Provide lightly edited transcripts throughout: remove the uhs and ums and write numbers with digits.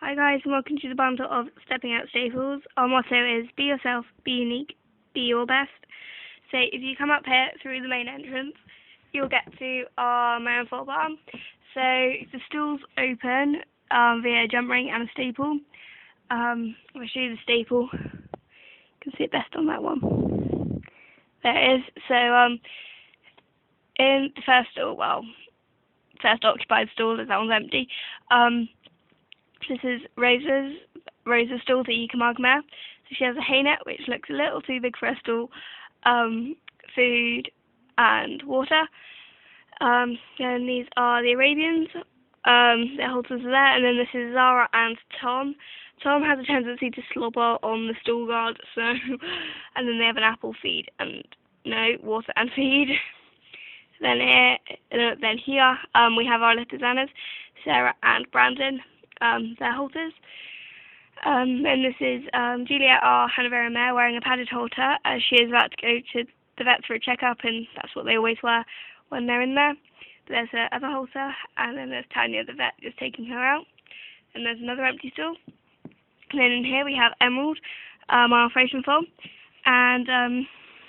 Hi guys and welcome to the bundle of Stepping Out Staples. Our motto is be yourself, be unique, be your best. So if you come up here through the main entrance, you'll get to our main floor bar. So the stools open via a jump ring and a staple. I'll show you the staple. You can see it best on that one. There it is. So in the first stall, first occupied stall, as that one's empty. This is Rosa's stall that you can mark there. So she has a hay net, which looks a little too big for a stall, food and water. Then these are the Arabians. Their halters are there, and then this is Zara and Tom. Tom has a tendency to slobber on the stall guard, so and then they have an apple feed and water and feed. Then here we have our little Zannas, Sarah and Brandon. Their halters. Then this is Juliet, our Hanoverian mare, wearing a padded halter as she is about to go to the vet for a checkup, and that's what they always wear when they're in there. But there's her other halter, and then there's Tanya, the vet, just taking her out. And there's another empty stall. And then in here we have Emerald, our frozen foal, and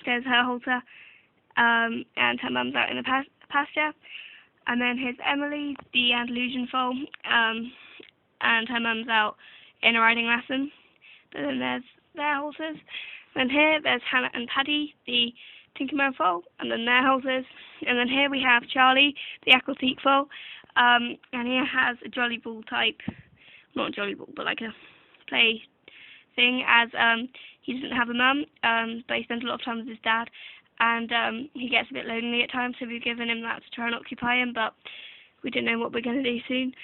there's her halter, and her mum's out in the pasture. And then here's Emily, the Andalusian foal, and her mum's out in a riding lesson. But then there's their halters. Then here there's Hannah and Paddy, the Tinkerman foal, and then their halters. And then here we have Charlie, the Aquatique foal, and he has a jolly ball type, not a jolly ball, but like a play thing, as he doesn't have a mum, but he spends a lot of time with his dad, and he gets a bit lonely at times, so we've given him that to try and occupy him, but we don't know what we're going to do soon.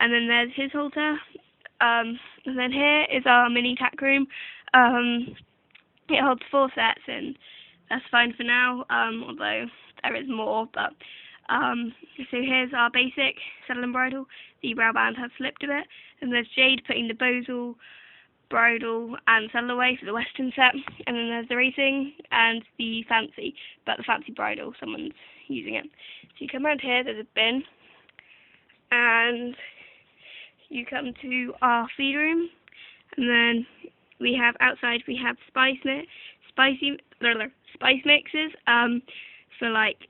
And then there's his halter, and then here is our mini tack room. It holds 4 sets, and that's fine for now, although there is more. But so here's our basic saddle and bridle. The brow band has slipped a bit, and there's Jade putting the bozal, bridle and saddle away for the western set, and then there's the racing and the fancy, but the fancy bridle, someone's using it. So you come around here, there's a bin, and you come to our feed room, and then we have outside spice mixes for like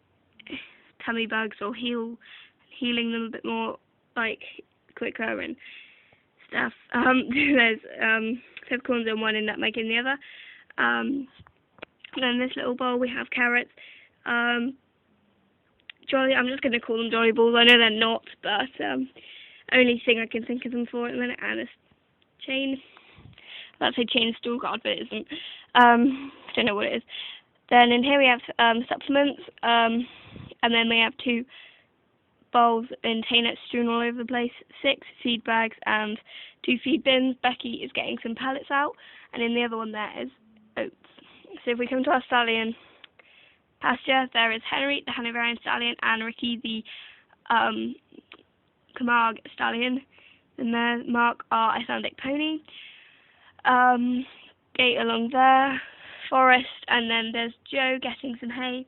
tummy bugs or healing them a bit more like quicker and stuff. There's peppercorns in one and nutmeg in the other. And then this little bowl we have carrots. Jolly, I'm just going to call them jolly balls. I know they're not, but only thing I can think of them for at the minute. And a chain. I'd say chain stool guard, but it isn't. Don't know what it is. Then in here we have supplements, and then we have 2 bowls and hay nets strewn all over the place, 6 feed bags and 2 feed bins. Becky is getting some pellets out, and in the other one there is oats. So if we come to our stallion pasture, there is Henry, the Hanoverian stallion, and Ricky, the Camargue stallion. Then there's Mark, our Icelandic pony. Gate along there, Forest, and then there's Joe getting some hay,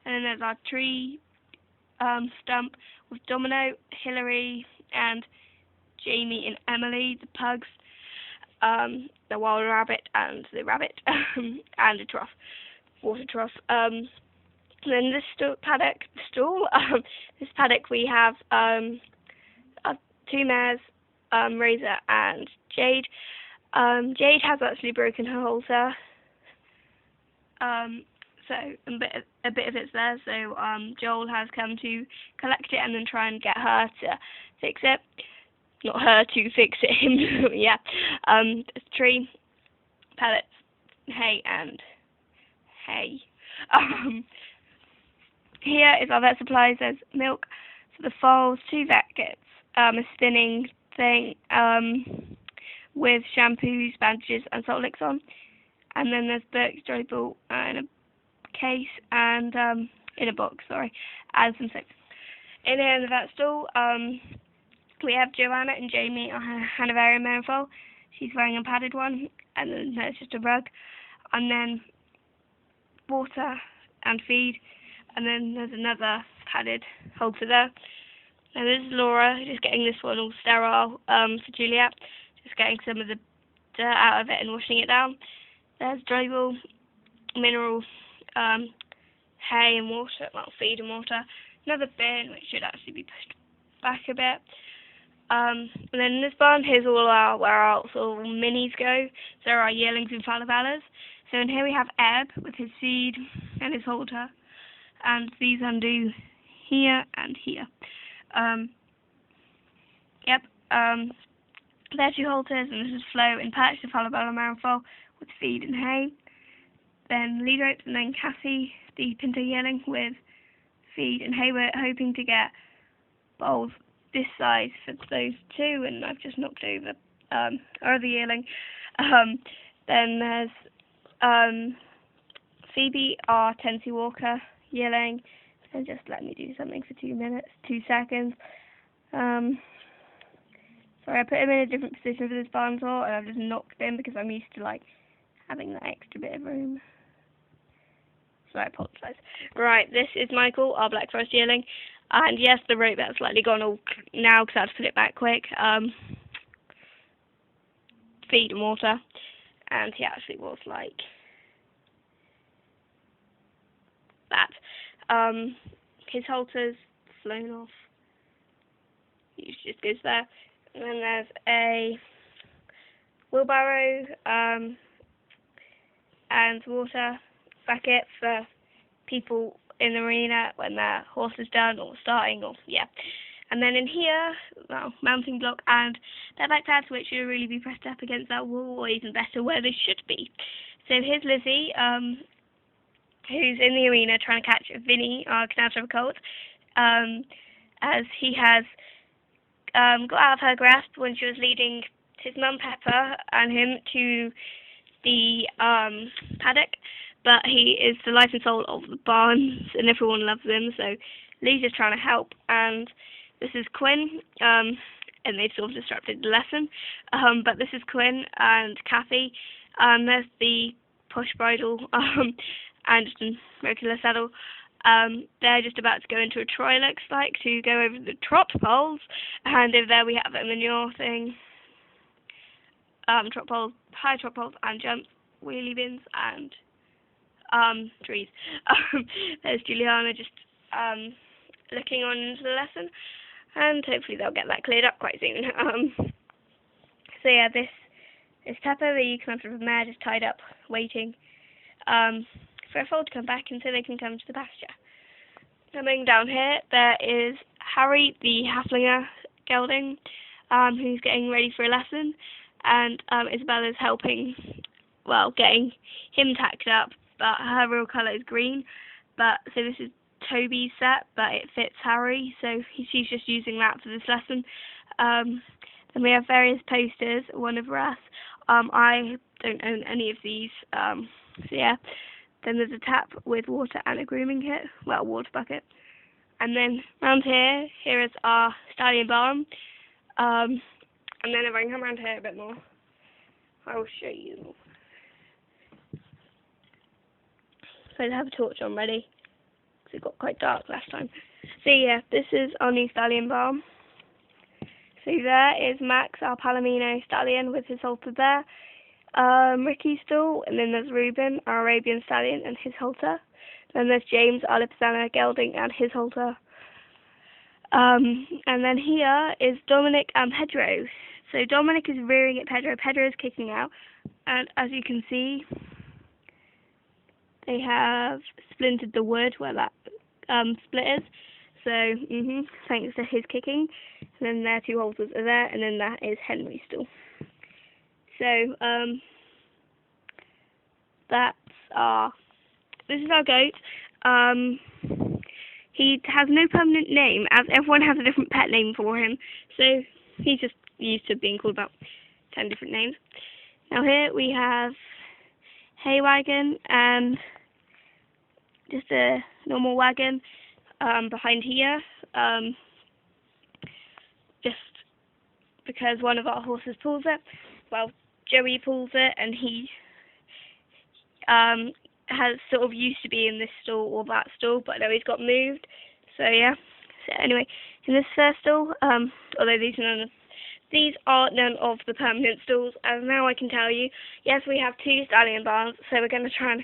and then there's our tree stump with Domino, Hillary, and Jamie and Emily, the pugs, the wild rabbit and the rabbit, and a trough, water trough. Then this this paddock we have 2 mares, Rosa and Jade. Jade has actually broken her halter, so a bit of it's there, so Joel has come to collect it and then try and get her to fix it. Not her to fix it, him. Yeah. There's tree, pellets, hay, and hay. Here is our vet supplies. There's milk for the foals, 2 vet kits, a spinning thing, with shampoos, bandages, and salt licks on. And then there's Burke's Jolly Ball in a case, and in a box, sorry, and some soap. In here in the vet stall, we have Joanna and Jamie, our Hanoverian mare foal. She's wearing a padded one, and then there's just a rug, and then water and feed, and then there's another padded halter there. And this is Laura, just getting this one all sterile for Juliet. just getting some of the dirt out of it and washing it down. There's dribble, mineral, hay and water, well, feed and water. Another bin, which should actually be pushed back a bit. And then in this barn, here's all where our sort of minis go. So there are yearlings and fallow. So in here we have Ebb with his feed and his halter. And these undo here and here. They're 2 halters, and this is Flo and Perch, the fallow and marrow with feed and hay. Then lead ropes, and then Cassie, the pinto yearling, with feed and hay. We're hoping to get bowls this size for those 2, and I've just knocked over our other yearling. Then there's Phoebe, our Tennessee Walker yearling, and just let me do something for 2 seconds. Sorry, I put him in a different position for this barn tour, and I've just knocked him because I'm used to like having that extra bit of room. So I apologise. Right, this is Michael, our Black Forest yearling. And yes, the rope that's slightly gone all now because I had to put it back quick. Feed and water. And he actually was like that. His halter's flown off. He just goes there. And then there's a wheelbarrow and water bucket for people in the arena when their horse is done or starting, or and then in here, well, mounting block and their back pads, which should really be pressed up against that wall, or even better, where they should be. So here's Lizzie, who's in the arena trying to catch Vinny, our canal colt, as he has got out of her grasp when she was leading his mum Pepper and him to the paddock. But he is the life and soul of the barns, and everyone loves him, so Lisa's trying to help. And this is Quinn, and they've sort of disrupted the lesson. But this is Quinn and Kathy. There's the push bridle and just a regular saddle. They're just about to go into a trot, looks like, to go over the trot poles. And over there we have a manure thing, trot poles, high trot poles, and jumps, wheelie bins, and trees. There's Juliana just looking on into the lesson, and hopefully they'll get that cleared up quite soon. So yeah, this is Pepper, the Economic mare, just tied up, waiting for a foal to come back until they can come to the pasture. Coming down here, there is Harry, the Haflinger gelding, who's getting ready for a lesson, and Isabella's helping, well, getting him tacked up. But her real colour is green. But so this is Toby's set, but it fits Harry, so she's just using that for this lesson. Then we have various posters, one of us. I don't own any of these, so yeah. Then there's a tap with water and a grooming kit, well, water bucket. And then round here is our stallion barn. And then if I can come around here a bit more, I will show you. So I have a torch on ready, because it got quite dark last time. So yeah, this is our new stallion barn. So there is Max, our Palomino stallion, with his halter there. Ricky's stall, and then there's Reuben, our Arabian stallion, and his halter. Then there's James, our Lipizzaner gelding, and his halter. And then here is Dominic and Pedro. So Dominic is rearing at Pedro. Pedro is kicking out, and as you can see, they have splintered the wood where that split is. So, thanks to his kicking. And then their 2 halters are there, and then that is Henry's stall. So, this is our goat. He has no permanent name, as everyone has a different pet name for him. So, he's just used to being called about 10 different names. Now here we have hay wagon and just a normal wagon behind here, just because one of our horses pulls it. Well, Joey pulls it, and he has sort of used to be in this stall or that stall, but now he's got moved. So yeah. So anyway, in this first stall, although these are none of These are none of the permanent stalls, as now I can tell you. Yes, we have 2 stallion barns, so we're going to try and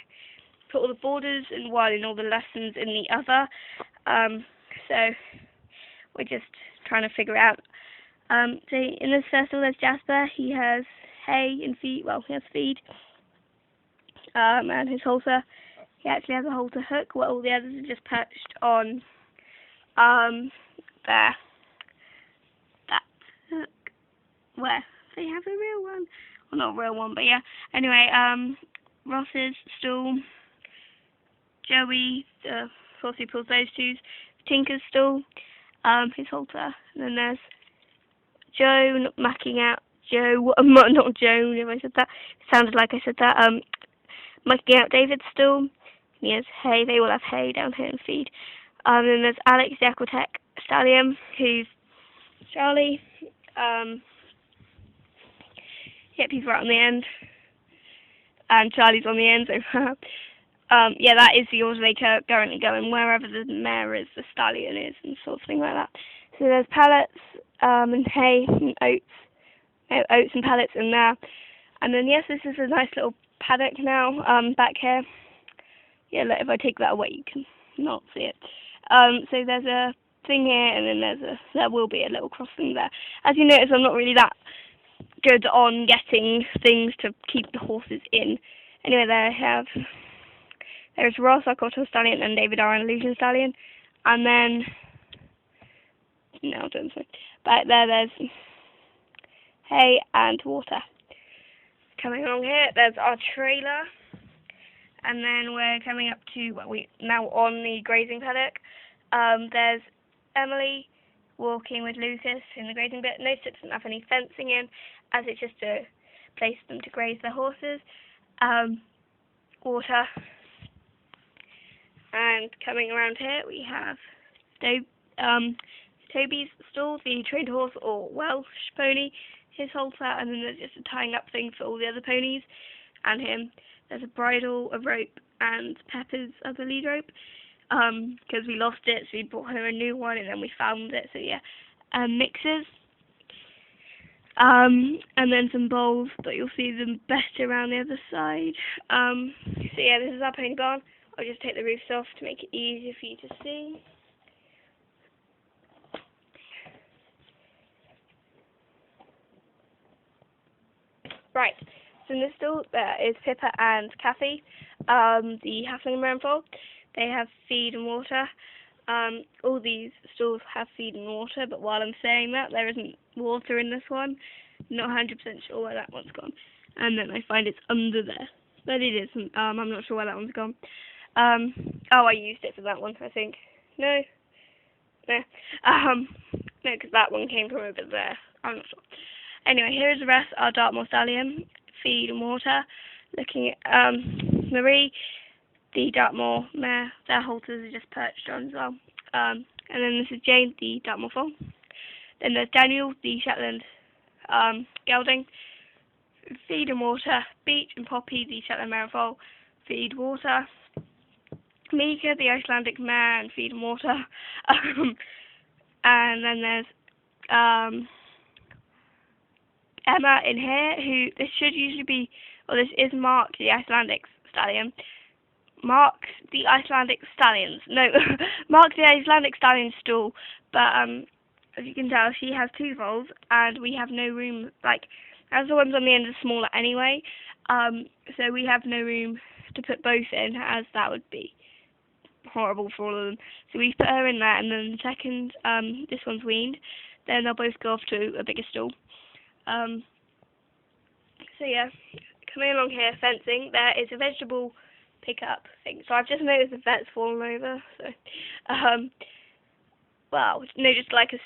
put all the borders in one and all the lessons in the other. So we're just trying to figure out. So in this first stall there's Jasper. He has hay and feed. Well, he has feed. And his halter. He actually has a halter hook, while all the others are just perched on there. That hook. Where they have a real one. Well, not a real one, but yeah. Anyway, Ross's stall. Joey, the horse who pulls those two. Tinker's stall. His halter. And then there's Joe macking out. Not Joan, if I said that. It sounded like I said that. Macking out David's stall. He has hay. They all have hay down here and feed. Then there's Alex, the Aquatech stallion, who's Charlie. Yep, he's right on the end. And Charlie's on the end, so yeah, that is the order they currently go in. Wherever the mare is, the stallion is, and sort of thing like that. So there's pellets, and hay, and oats and pellets in there. And then, yes, this is a nice little paddock now, back here. Yeah, look, if I take that away, you can not see it. So there's a thing here, and then there will be a little crossing there. As you notice, I'm not really that good on getting things to keep the horses in. Anyway, there's Ross, our Cotton Stallion, and David, our Illusion Stallion. And then, no, don't say. Back there's hay and water. Coming along here, there's our trailer. And then we're coming up to, well, we now on the grazing paddock. There's Emily walking with Lucas in the grazing bit. Notice it doesn't have any fencing in, as it's just a place for them to graze their horses. Water. And coming around here, we have Toby's stall, the trained horse or Welsh pony, his halter, and then there's just a tying up thing for all the other ponies and him. There's a bridle, a rope, and Pepper's other lead rope, because we lost it, so we bought her a new one, and then we found it, so yeah. Mixers, and then some bowls, but you'll see them better around the other side. So yeah, this is our pony barn. I'll just take the roofs off to make it easier for you to see. Right, so in this stall there is Pippa and Kathy, the halfling and Marenfold. They have feed and water. All these stalls have feed and water, but while I'm saying that, there isn't water in this one. Not 100% sure where that one's gone. And then I find it's under there. But it isn't. I'm not sure where that one's gone. Oh, I used it for that one, I think. No, because that one came from over there. I'm not sure. Anyway, here is the rest. Our Dartmoor Stallion, feed and water. Looking at Marie, the Dartmoor mare. Their halters are just perched on as well. And then this is Jane, the Dartmoor foal. Then there's Daniel, the Shetland gelding. Feed and water. Beach and Poppy, the Shetland mare and foal. Feed, water. Mika, the Icelandic mare, and feed and water. And then there's Emma in here, who this should usually be, or this is Mark, the Icelandic stallion. Mark the Icelandic stallions. No, Mark the Icelandic stallion stall. But as you can tell, she has 2 foals, and we have no room. Like, as the ones on the end are smaller anyway, so we have no room to put both in, as that would be horrible for all of them. So we put her in there, and then the second this one's weaned, then they'll both go off to a bigger stall. So yeah, coming along here, fencing, there is a vegetable pickup thing. So I've just noticed the vet's fallen over, so, well, no, just like a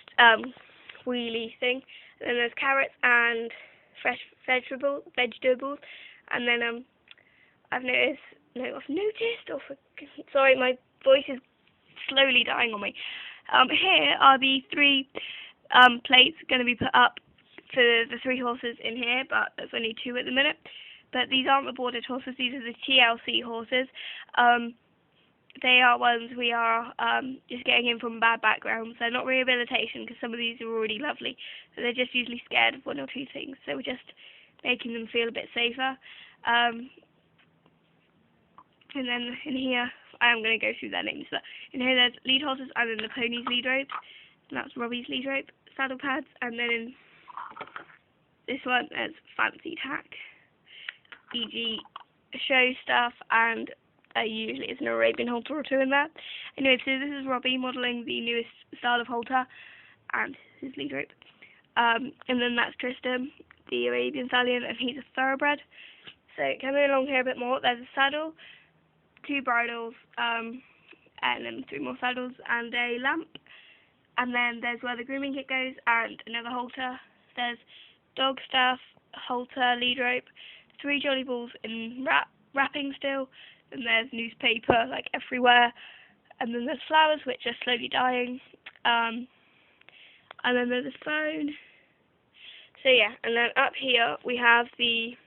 wheelie thing. And then there's carrots and fresh vegetables, and then I've noticed, sorry, my voice is slowly dying on me. Here are the 3 plates going to be put up for the 3 horses in here, but there's only 2 at the minute. But these aren't the boarded horses, these are the TLC horses. they are ones we are just getting in from bad backgrounds. They're not rehabilitation because some of these are already lovely, but they're just usually scared of one or two things. So we're just making them feel a bit safer. And then in here, I am going to go through their names, but in here there's lead horses and then the pony's lead ropes, and that's Robbie's lead rope, saddle pads, and then in this one there's fancy tack, e.g. show stuff, and usually it's an Arabian halter or two in there. Anyway, so this is Robbie modelling the newest style of halter and his lead rope. And then that's Tristan, the Arabian stallion, and he's a thoroughbred. So coming along here a bit more, there's a saddle, 2 bridles, and then 3 more saddles and a lamp. And then there's where the grooming kit goes and another halter. There's dog stuff, halter, lead rope, 3 jolly balls in wrapping still. And there's newspaper like everywhere. And then there's flowers which are slowly dying. And then there's a phone. So yeah, and then up here we have the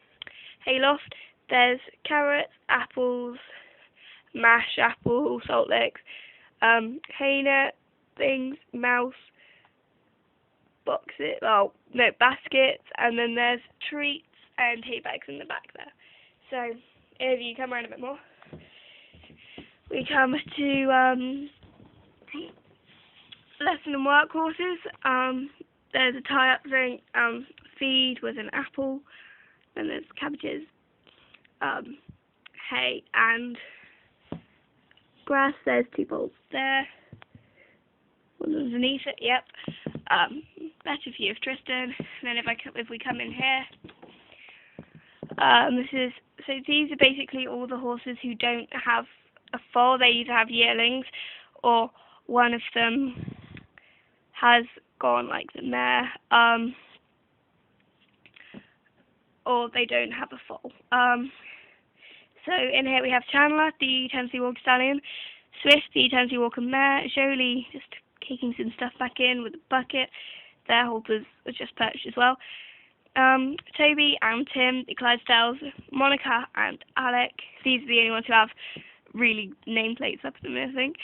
hayloft. There's carrots, apples, mashed apple, salt licks, hay net, things, mouse, boxes, baskets, and then there's treats and hay bags in the back there. So if you come around a bit more, we come to lesson and work horses. There's a tie-up thing, feed with an apple, then there's cabbages, hay and grass. There's 2 bowls there, one underneath it, yep. Better view of Tristan. And then if we come in here, so these are basically all the horses who don't have a foal. They either have yearlings or one of them has gone like the mare, or they don't have a foal. So in here we have Chandler, the Tennessee Walker Stallion, Swift, the Tennessee Walker Mare, Jolie just kicking some stuff back in with a bucket. Their halters are just perched as well. Toby and Tim, the Clydesdales, Monica and Alec. These are the only ones who have really nameplates up at them, I think.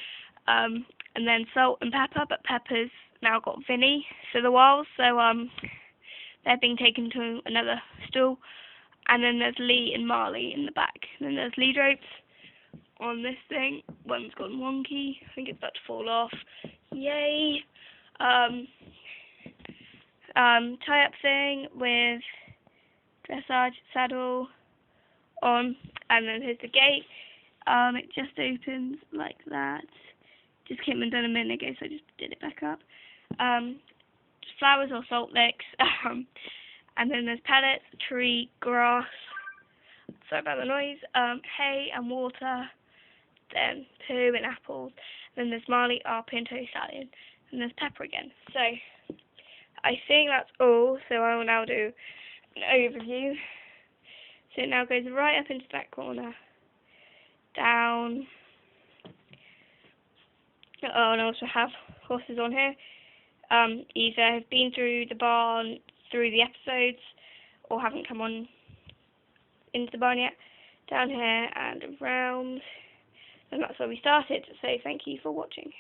And then Salt and Pepper, but Pepper's now got Vinny for the while, so they're being taken to another stall. And then there's Lee and Marley in the back. And then there's lead ropes on this thing. One's gone wonky. I think it's about to fall off. Yay! Tie-up thing with dressage saddle on. And then here's the gate. It just opens like that. Just came and done a minute ago, so I just did it back up. Flowers or salt licks. And then there's pellets, tree, grass, sorry about the noise, hay and water, then poo and apples, then there's Marley, our Pinto Stallion, and there's Pepper again. So I think that's all, so I will now do an overview. So it now goes right up into that corner, down. Oh, and I also have horses on here. Either have been through the barn, through the episodes, or haven't come on into the barn yet. Down here and around, and that's where we started, so thank you for watching.